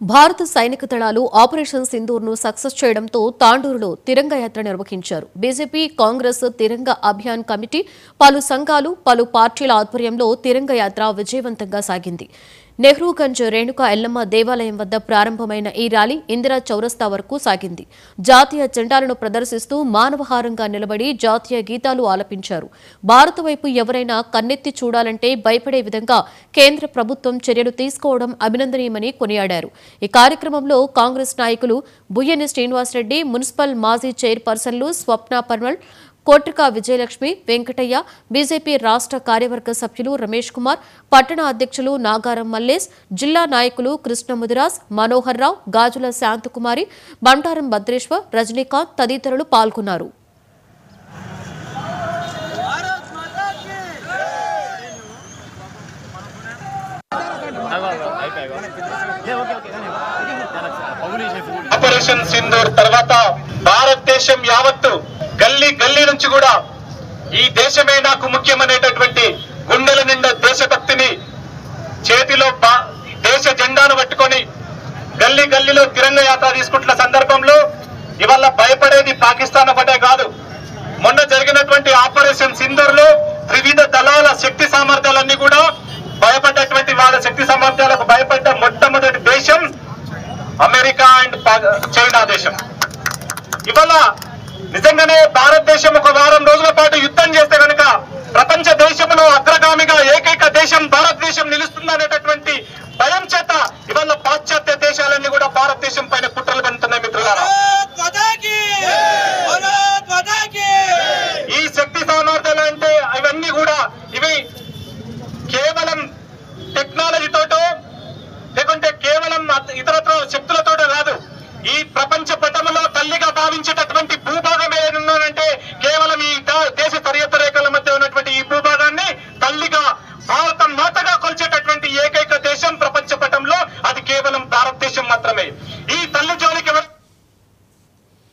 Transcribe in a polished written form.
భారత సైనిక దళాలు ఆపరేషన్ సింధూర్ను సక్సెస్ చేయడంతో తాండూరులో తిరంగ యాత్ర నిర్వహించారు. బీజేపీ, కాంగ్రెస్ తిరంగ అభియాన్ కమిటీ, పలు సంఘాలు, పలు పార్టీల ఆధ్వర్యంలో తిరంగ యాత్ర విజయవంతంగా సాగింది. నెహ్రూగంజ్ రేణుకా ఎల్లమ్మ దేవాలయం వద్ద ప్రారంభమైన ఈ ర్యాలీ ఇందిరా చౌరస్తా వరకు సాగింది. జాతీయ జెండాలను ప్రదర్శిస్తూ మానవహారంగా నిలబడి జాతీయ గీతాలు ఆలపించారు. భారత వైపు ఎవరైనా కన్నెత్తి చూడాలంటే భయపడే విధంగా కేంద్ర ప్రభుత్వం చర్యలు తీసుకోవడం అభినందనీయమని కొనియాడారు. ఈ కార్యక్రమంలో కాంగ్రెస్ నాయకులు బుయ్యని శ్రీనివాసరెడ్డి, మున్సిపల్ మాజీ చైర్పర్సన్లు స్వప్న పర్మల్, కోట్రిక విజయలక్ష్మి, వెంకటయ్య, బీజేపీ రాష్ట్ర కార్యవర్గ సభ్యులు రమేష్ కుమార్, పట్టణ అధ్యక్షులు నాగారం మల్లేష్, జిల్లా నాయకులు కృష్ణ ముదిరాజ్, మనోహర్ రావు, గాజుల శాంతకుమారి, బంటారం భద్రేశ్వర్, రజనీకాంత్ తదితరులు పాల్గొన్నారు. ఆపరేషన్ సింధూర్ తర్వాత భారతదేశం యావత్తు గల్లీ గల్లీ నుంచి కూడా ఈ దేశమే నాకు ముఖ్యమనేటటువంటి గుండెల నిండా దేశభక్తిని చేతిలో దేశ జెండాను పట్టుకొని గల్లీ గల్లీలో తిరంగ యాత్ర తీసుకుంటున్న సందర్భంలో ఇవాళ భయపడేది పాకిస్తాన్ ఒకటే కాదు. మొన్న జరిగినటువంటి ఆపరేషన్ సింధూర్ లో వివిధ దళాల శక్తి సామర్థ్యాలన్నీ కూడా భయపడ్డటువంటి వాళ్ళ శక్తి సామర్థ్యాలకు భయపడ్డ మొట్టమొదటి దేశం అమెరికా అండ్ చైనా దేశం. ఇవాళ నిజంగానే భారతదేశం ఒక వారం రోజుల పాటు యుద్ధం చేస్తే కనుక ప్రపంచ దేశంలో అగ్రగామిగా ఏకైక దేశం భారతదేశం నిలుస్తుందనేటటువంటి భయం చేత ఇవాళ పాశ్చాత్య దేశాలన్నీ కూడా భారతదేశం పైన కుట్రలు పెడుతున్నాయి. మిత్రులారా, ఈ శక్తి సామర్థ్యాలు అంటే ఇవన్నీ కూడా ఇవి కేవలం టెక్నాలజీతోటో లేకుంటే కేవలం ఇతరత్ర శక్తుల